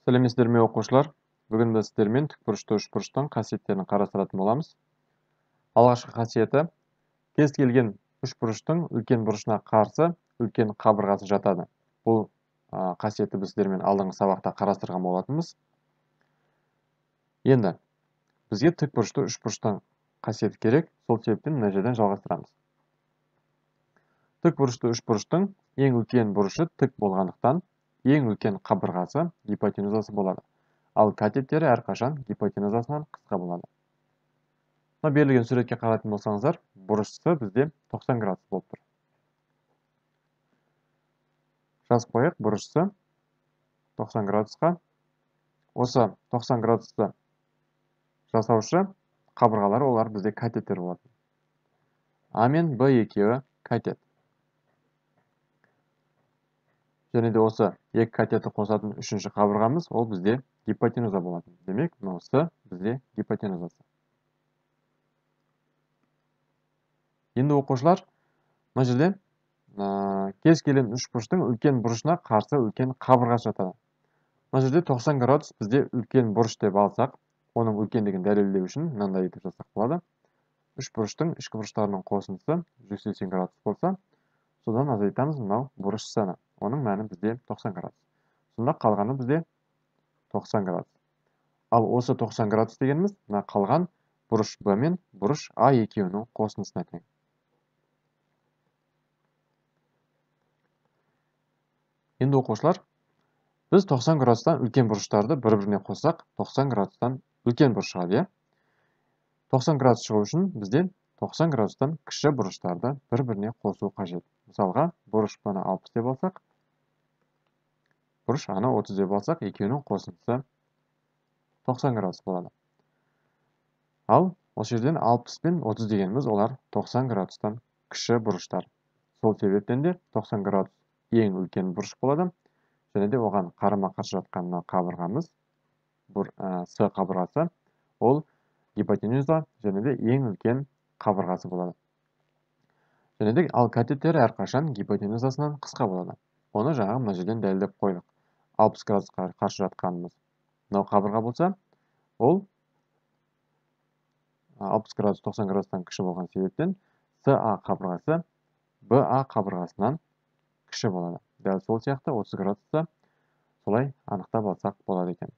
Сәлеметсіздер ме оқушылар? Бүгін біз сіздермен тікбұрышты үшбұрыштың қасиеттерін қарастыратын боламыз. Алғашқы қасиеті, кез келген үшбұрыштың үлкен бұрышына қарсы үлкен қабырғасы жатады. Бұл қасиетті біз сіздермен алдыңғы сабақта қарастырған болатынбыз. Енді бізге тікбұрышты үшбұрыштың қасиеті керек, сол себептен мына жерден жалғастырамыз. Тікбұрышты үшбұрыштың ең үлкен бұрышы тік болғандықтан, ең үлкен қабырғасы гипотенузасы болады. Ал катеттері әрқашан гипотенузасынан қысқа болады. Мына берілген суретке қарайтын болсаңыздар, бұрышысы бізде 90 градус болып тұр. Жазып қояйық, бұрышысы 90 градусқа. Осы 90 градусты жасаушы қабырғалары олар бізде катеттер болады. А мен Б екеуі катет. Және де осы екі катетті қосатын үшінші қабырғамыз, ол бізде гипотенуза болады. Демек, мынаусы бізде гипотенузасы. Енді оқушылар, мына жерде кез келген үшбұрыштың үлкен бұрышына қарсы үлкен қабырғасы жатады. Мына жерде 90 градус бізде үлкен бұрыш деп алсақ, оның үлкендігін дәлелдеу үшін мынандай етіп жасақ болады. Үшбұрыштың ішкі бұрыштарының қосындысы 180 градус болса, содан азайтамыз мынау бұрыш саны. Оның мәні бізде 90 градус. Сонда қалғаны бізде 90 градус. Ал осы 90 градус дегеніміз, мына қалған бұрыш Б мен бұрыш А екеуінің қосындысына тең. Енді оқушылар, біз 90 градустан үлкен бұрыштарды бір-біріне қоссақ, 90 градустан үлкен бұрыш шығады. 90 градус шығу үшін бізде 90 градустан кіші бұрыштарды бір-біріне қосу қажет. Мысалға, бұрыш Б-ны 60 деп алсақ, бұрыш А-ны 30 деп алсақ, екеуінің қосындысы 90 градус болады. Ал осы жерден 60 пен 30 дегеніміз олар 90 градустан кіші бұрыштар. Сол себептен де 90 градус ең үлкен бұрыш болады. Және де оған қарама-қарсы жатқан қабырғамыз, С қабырғасы, ол гипотенуза және де ең үлкен қабырғасы болады. Және де ал катеттері әрқашан гипотенузасынан қысқа болады. Оны жаңа мына жерден дәлелдеп қойдық. 60 градусқа қарсы жатқанымыз мынау қабырға болса, ол 60 градус 90 градустан кіші болған себептен СА қабырғасы БА қабырғасынан кіші болады. Дәл сол сияқты 30 градусты солай анықтап алсақ болады екен.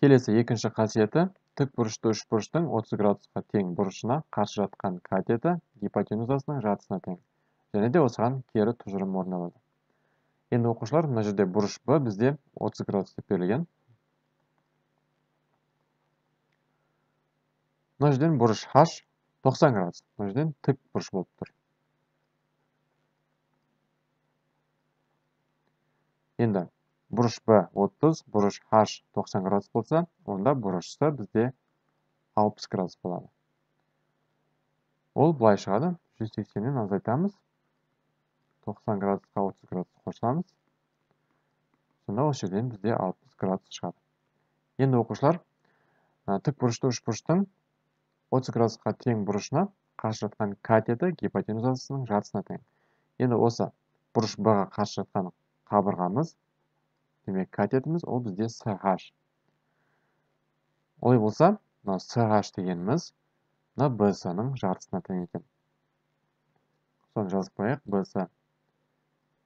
Келесі екінші қасиеті, тік бұрышты үшбұрыштың 30 градусқа тең бұрышына қарсы жатқан катеті гипотенузасының жартысына тең. Және де осыған кері тұжырым орындалады. Енді оқушылар, мына жерде бұрыш Б бізде 30 градус деп берілген. Мына жерден бұрыш H 90 градус. Мына жерден тік бұрыш болып тұр. Енді бұрыш Б 30, бұрыш H 90 градус болса, онда бұрыш С бізде 60 градус болады. Ол былай шығады. 180-нен азайтамыз. 90 градусқа 30 градус қосамыз. Сонда осы жерден бізде 60 градус шығады. Енді оқушылар, тік бұрышты үшбұрыштың 30 градусқа тең бұрышына қарсы жатқан катеті гипотенузасының жартысына тең. Енді осы бұрыш Б-ға қарсы жатқан қабырғамыз, демек катетіміз, ол бізде SH. Олай болса, SH дегеніміз BC-ның жартысына тең екен. Соны жазып қояйық, BC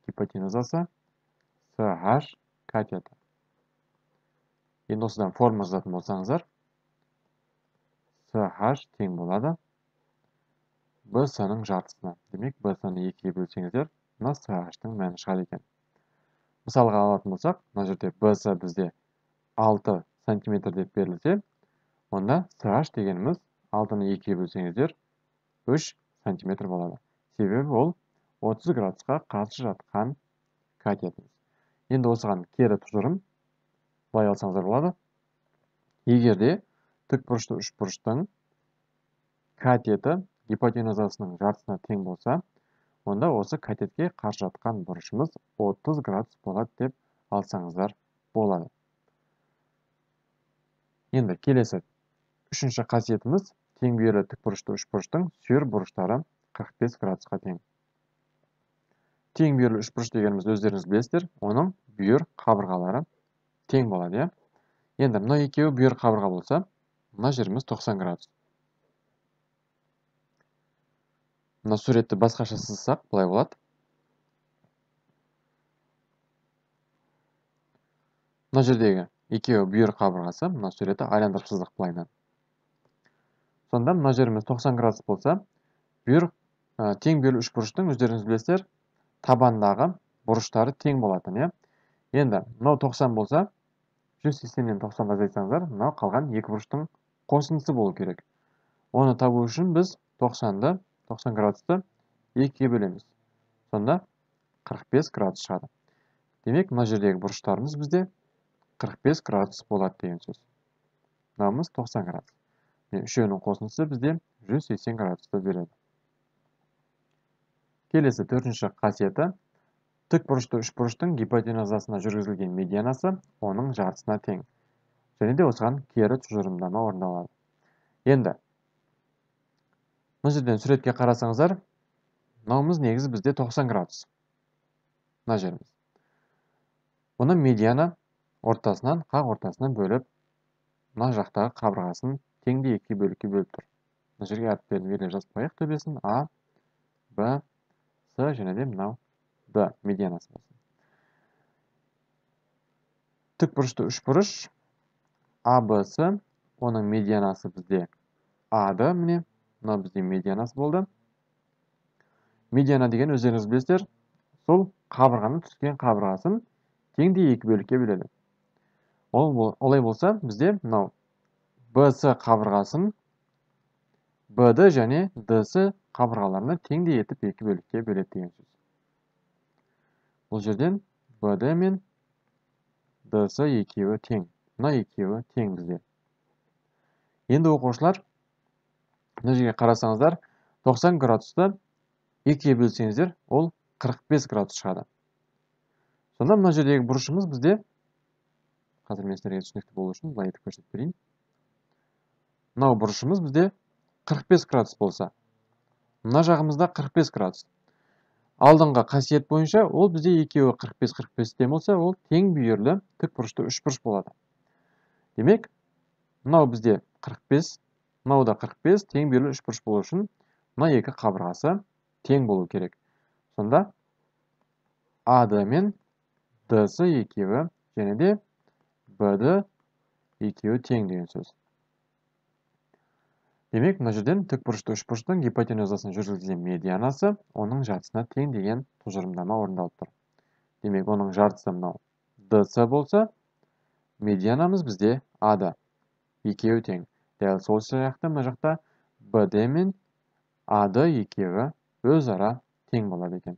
гипотенузасы, SH катеті. Енді осыдан форма жазатын болсаңыздар, SH тең болады BC-ның жартысына. Демек, BC-ны 2-ге бөлсеңіздер, мына SH-тың мәні шығады екен. Мысалға алатын болсақ, мына жерде BC бізде 6 см деп берілсе, онда SH дегеніміз 6-ны 2-ге бөлсеңіздер 3 см болады. Себебі ол 30 градусқа қарсы жатқан катетіміз. Енді осыған кері тұжырым былай алсаңыздар болады. Егер де тік бұрышты үшбұрыштың катеті гипотенузасының жартысына тең болса, онда осы катетке қарсы жатқан бұрышымыз 30 градус болады деп алсаңыздар болады. Енді келесі үшінші қасиетіміз, тең бүйірлі тік бұрышты үшбұрыштың сүйір бұрыштары 45 градусқа тең. тең бүйірлі үшбұрыш дегеніміз өздеріңіз білесіздер, оның бүйір қабырғалары тең болады, иә. Енді мына екеуі бүйір қабырға болса, мына жеріміз 90 градус. Мына суретті басқаша сызсақ, былай болады. Мына жердегі екеуі бүйір қабырғасы, мына суретті айландырып сыздық былайынан. Сонда мына жеріміз 90 градус болса, бүйір тең бүйірлі үшбұрыштың өздеріңіз білесіздер, табандағы бұрыштары тең болатын, иә. Енді мынау 90 болса, 180-нен 90-ға азайтсаңыздар, мынау қалған екі бұрыштың қосындысы болу керек. Оны табу үшін біз 90 градусты 2-ге бөлеміз. Сонда 45 градус шығады. Демек, мына жердегі бұрыштарымыз бізде 45 градус болады деген сөз. Мынауымыз 90 градус. Үшеуінің қосындысы бізде 180 градусты береді. Келесі төртінші қасиеті. Тік бұрышты үшбұрыштың гипотенузасына жүргізілген медианасы оның жартысына тең. Және де осыған кері тұжырымдама орындалады. Енді, мына жерден суретке қарасаңыздар, мынауымыз негізі бізде 90 градус. Мына жеріміз. Оны медиана ортасынан, қақ ортасынан бөліп, мына жақтағы қабырғасын теңде 2 бөлікке бөліп тұр. Мына жерге әріптерін бере жазып қояйық төбесін. А, Б, С және де мынау Д медианасы болсын. Тік бұрышты үшбұрыш А, Б, С, оның медианасы бізде А-ды, міне, мынау бізде медианасы болды. Медиана деген өздеріңіз білесіздер, сол қабырғаның түскен қабырғасын теңде 2 бөлікке бөледі. Олай болса, бізде мынау БС қабырғасын БД және ДС қабырғаларына теңде етіп 2 бөлікке бөледі деген сөз. Бұл жерден БД мен ДС екеуі тең. Мына екеуі тең бізде. Енді оқушылар, мына жерге қарасаңыздар, 90 градусты 2-ге бөлсеңіздер, ол 45 градус шығады. Сонда мына жердегі бұрышымыз бізде, қазір мен сіздерге түсінікті болу үшін былай етіп көрсетіп берейін. Мынау бұрышымыз бізде 45 градус болса, мына жағымызда 45 градус. Алдыңғы қасиет бойынша, ол бізде екеуі 45-45 тең болса, ол тең бүйірлі тік бұрышты үшбұрыш болады. Демек, мынау бізде 45, мынау да 45 тең бүйірлі үшбұрыш болу үшін, мына екі қабырғасы тең болу керек. Сонда АД мен ДС екеуі және де БД екеуі тең деген сөз. Демек, мына жерден тік бұрышты үшбұрыштың гипотенузасына жүргізілген медианасы оның жартысына тең деген тұжырымдама орындалып тұр. Демек, оның жартысы мынау ДС болса, медианамыз бізде А-да. Екеуі тең. Дәл сол сияқты мына жақта БД мен А-ды екеуі өзара тең болады екен.